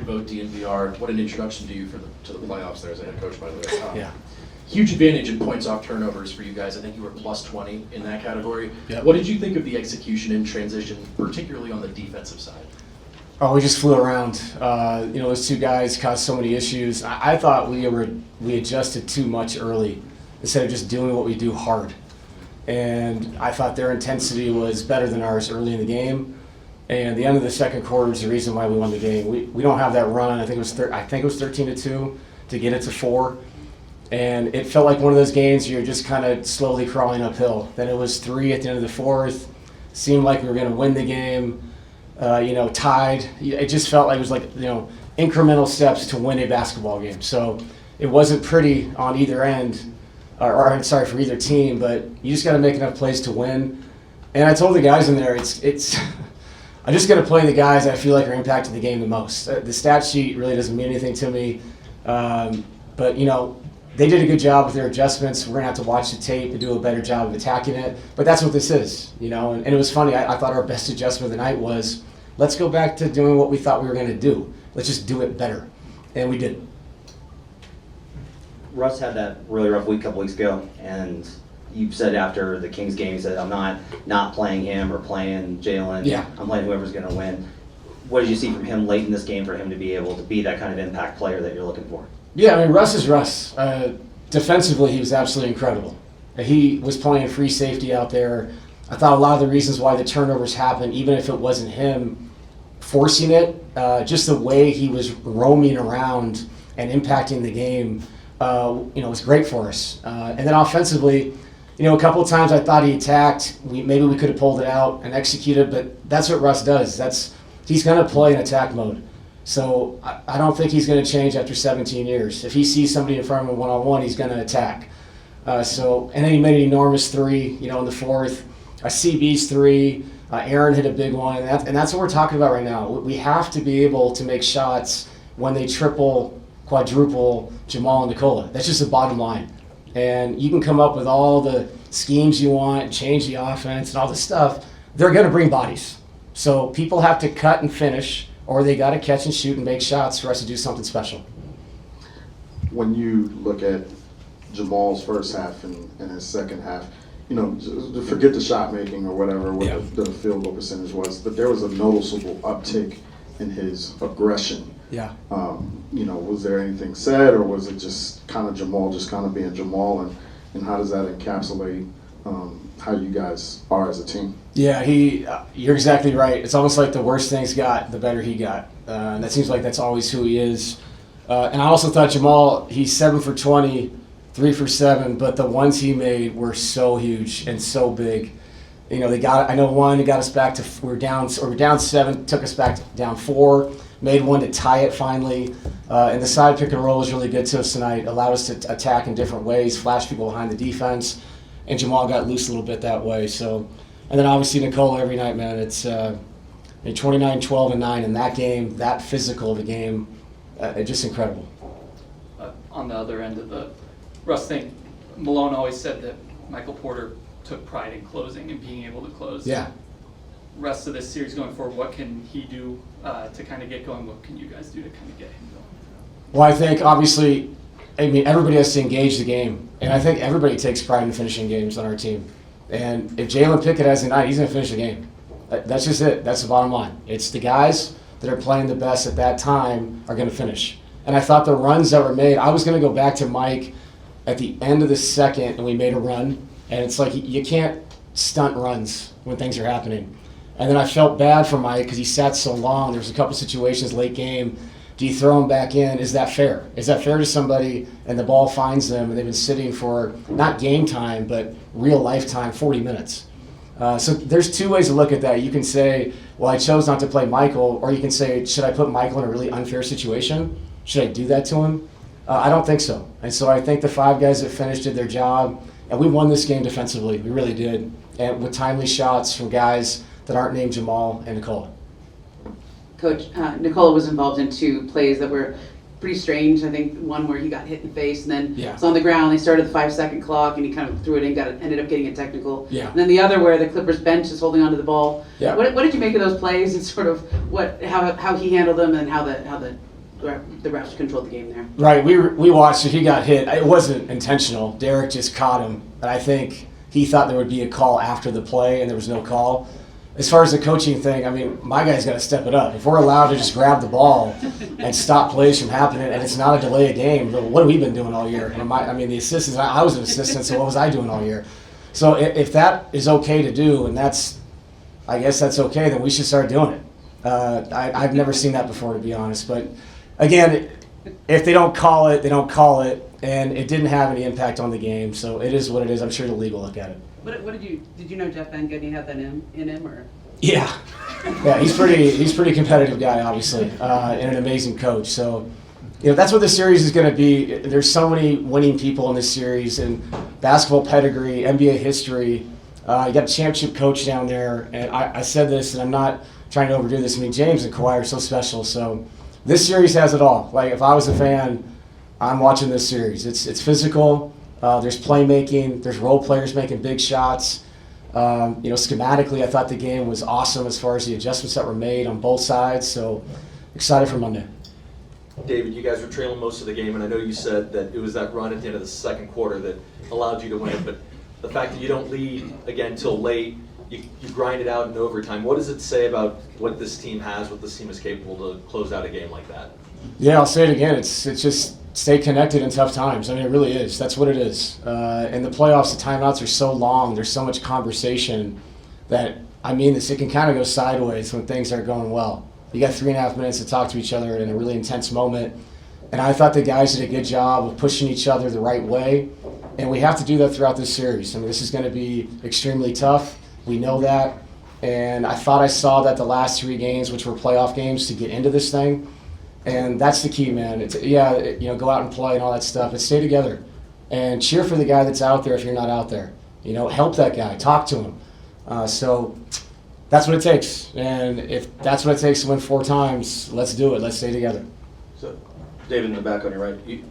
boat DNVR. What an introduction to you to the playoffs there as a head coach, by the way. Yeah. Huge advantage in points off turnovers for you guys. I think you were plus 20 in that category. Yep. What did you think of the execution in transition, particularly on the defensive side? Oh, we just flew around. Those two guys caused so many issues. I thought we adjusted too much early instead of just doing what we do hard. And I thought their intensity was better than ours early in the game. And the end of the second quarter is the reason why we won the game. We don't have that run. I think it was 13-2 to get it to 4. And it felt like one of those games you're just kind of slowly crawling uphill. Then it was 3 at the end of the fourth. Seemed like we were going to win the game. Tied. It just felt like it was incremental steps to win a basketball game. So it wasn't pretty on either end, or for either team. But you just got to make enough plays to win. And I told the guys in there, I just got to play the guys I feel like are impacting the game the most. The stat sheet really doesn't mean anything to me, but they did a good job with their adjustments. We're gonna have to watch the tape and do a better job of attacking it. But that's what this is, And it was funny. I thought our best adjustment of the night was let's go back to doing what we thought we were gonna do. Let's just do it better, and we did. Russ had that really rough week a couple weeks ago, and you said after the Kings game, you said, I'm not playing him or playing Jalen. Yeah. I'm playing whoever's going to win. What did you see from him late in this game for him to be able to be that kind of impact player that you're looking for? Yeah, Russ is Russ. Defensively, he was absolutely incredible. He was playing free safety out there. I thought a lot of the reasons why the turnovers happened, even if it wasn't him forcing it, just the way he was roaming around and impacting the game, was great for us. And then offensively, a couple of times I thought he attacked. Maybe we could have pulled it out and executed, but that's what Russ does. He's going to play in attack mode. So I don't think he's going to change after 17 years. If he sees somebody in front of him one-on-one, he's going to attack. And then he made an enormous 3, in the fourth. CB's 3. Aaron hit a big one, and that's what we're talking about right now. We have to be able to make shots when they triple, quadruple Jamal and Nikola. That's just the bottom line. And you can come up with all the schemes you want, change the offense and all this stuff. They're going to bring bodies. So people have to cut and finish, or they got to catch and shoot and make shots for us to do something special. When you look at Jamal's first half and his second half, forget the shot making or whatever, the field goal percentage was, but there was a noticeable uptick in his aggression. Yeah. Was there anything said, or was it just kind of Jamal just kind of being Jamal, and how does that encapsulate how you guys are as a team? Yeah, you're exactly right. It's almost like the worse things got, the better he got. And that seems like that's always who he is. And I also thought Jamal, he's 7 for 20, 3 for 7, but the ones he made were so huge and so big. I know one, it got us back to, we were down 7, took us back to down 4. Made one to tie it finally. And the side pick and roll was really good to us tonight. Allowed us to attack in different ways, flash people behind the defense. And Jamal got loose a little bit that way. So, and then obviously Nikola every night, man. It's 29, 12, and 9 in that game, that physical of the game. Just incredible. On the other end of the Russ thing, Malone always said that Michael Porter took pride in closing and being able to close. Yeah. Rest of this series going forward, what can he do to kind of get going? What can you guys do to kind of get him going? Well, I think obviously, everybody has to engage the game, and I think everybody takes pride in finishing games on our team. And if Jalen Pickett has a night, he's going to finish the game. That's just it. That's the bottom line. It's the guys that are playing the best at that time are going to finish. And I thought the runs that were made, I was going to go back to Mike at the end of the second, and we made a run. And it's like you can't stunt runs when things are happening. And then I felt bad for Mike because he sat so long. There was a couple situations late game. Do you throw him back in? Is that fair? Is that fair to somebody and the ball finds them and they've been sitting for not game time but real lifetime 40 minutes? So there's two ways to look at that. You can say, well, I chose not to play Michael, or you can say, should I put Michael in a really unfair situation? Should I do that to him? I don't think so. And so I think the 5 guys that finished did their job, and we won this game defensively. We really did, and with timely shots from guys that aren't named Jamal and Nikola. Coach, Nikola was involved in 2 plays that were pretty strange. I think one where he got hit in the face and then it's on the ground. They started the 5-second clock and he kind of threw it in, ended up getting a technical. Yeah. And then the other where the Clippers bench is holding onto the ball. Yeah. What did you make of those plays and sort of how he handled them and how the the refs controlled the game there. Right, we watched it. He got hit. It wasn't intentional. Derek just caught him. And I think he thought there would be a call after the play, and there was no call. As far as the coaching thing, I mean, my guy's got to step it up. If we're allowed to just grab the ball and stop plays from happening, and it's not a delay of game, what have we been doing all year? And the assistants, I was an assistant, so what was I doing all year? So if that is okay to do, and I guess that's okay, then we should start doing it. I've never seen that before, to be honest. But again, if they don't call it, they don't call it, and it didn't have any impact on the game. So it is what it is. I'm sure the league will look at it. What did you know Jeff Van Gundy had that in him, or? Yeah, he's pretty competitive guy, obviously, and an amazing coach. So, that's what the series is going to be. There's so many winning people in this series, and basketball pedigree, NBA history. You got a championship coach down there, and I said this, and I'm not trying to overdo this. I mean, James and Kawhi are so special. So, this series has it all. Like, if I was a fan, I'm watching this series. It's physical. There's playmaking. There's role players making big shots. Schematically, I thought the game was awesome as far as the adjustments that were made on both sides. So excited for Monday. David, you guys were trailing most of the game, and I know you said that it was that run at the end of the second quarter that allowed you to win. But the fact that you don't lead again till late, you grind it out in overtime. What does it say about what this team has, what this team is capable to close out a game like that? Yeah, I'll say it again. It's just stay connected in tough times. I mean, it really is. That's what it is. In the playoffs, the timeouts are so long. There's so much conversation that, it can kind of go sideways when things aren't going well. You got 3.5 minutes to talk to each other in a really intense moment. And I thought the guys did a good job of pushing each other the right way. And we have to do that throughout this series. This is going to be extremely tough. We know that. And I thought I saw that the last 3 games, which were playoff games, to get into this thing. And that's the key, man. Go out and play and all that stuff, but stay together and cheer for the guy that's out there if you're not out there. Help that guy, talk to him. So that's what it takes. And if that's what it takes to win 4 times, let's do it. Let's stay together. So, David in the back on your right.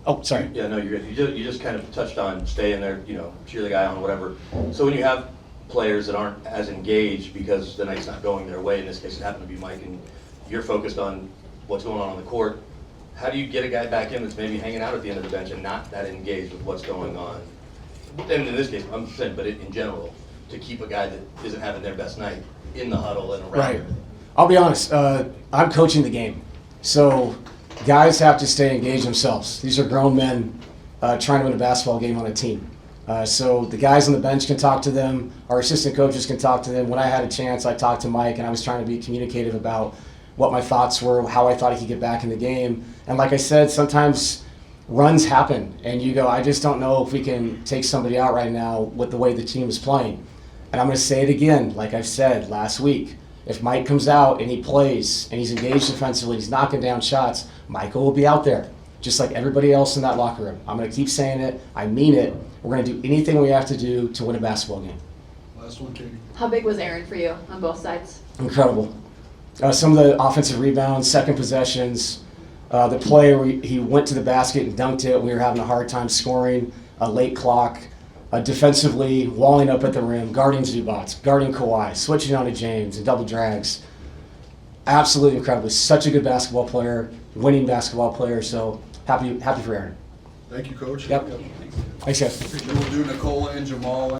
Oh, sorry. Yeah, no, you're good. You just kind of touched on staying there, cheer the guy on, whatever. So when you have players that aren't as engaged because the night's not going their way, in this case it happened to be Mike, and you're focused on what's going on the court, how do you get a guy back in that's maybe hanging out at the end of the bench and not that engaged with what's going on? And in this case, I'm saying, but in general, to keep a guy that isn't having their best night in the huddle and around. Right. I'll be honest. I'm coaching the game. So guys have to stay engaged themselves. These are grown men trying to win a basketball game on a team. So the guys on the bench can talk to them. Our assistant coaches can talk to them. When I had a chance, I talked to Mike, and I was trying to be communicative about what my thoughts were, how I thought he could get back in the game. And like I said, sometimes runs happen, and you go, I just don't know if we can take somebody out right now with the way the team is playing. And I'm going to say it again, like I've said last week. If Mike comes out and he plays and he's engaged defensively, he's knocking down shots, Michael will be out there, just like everybody else in that locker room. I'm going to keep saying it. I mean it. We're going to do anything we have to do to win a basketball game. Last one, Katie. How big was Aaron for you on both sides? Incredible. Some of the offensive rebounds, second possessions, the play where he went to the basket and dunked it. We were having a hard time scoring, a late clock. Defensively, walling up at the rim, guarding Zubac, guarding Kawhi, switching on to James and double drags. Absolutely incredible. Such a good basketball player, winning basketball player. So happy for Aaron. Thank you, Coach. Yep. Thanks, guys. We'll do Nikola and Jamal.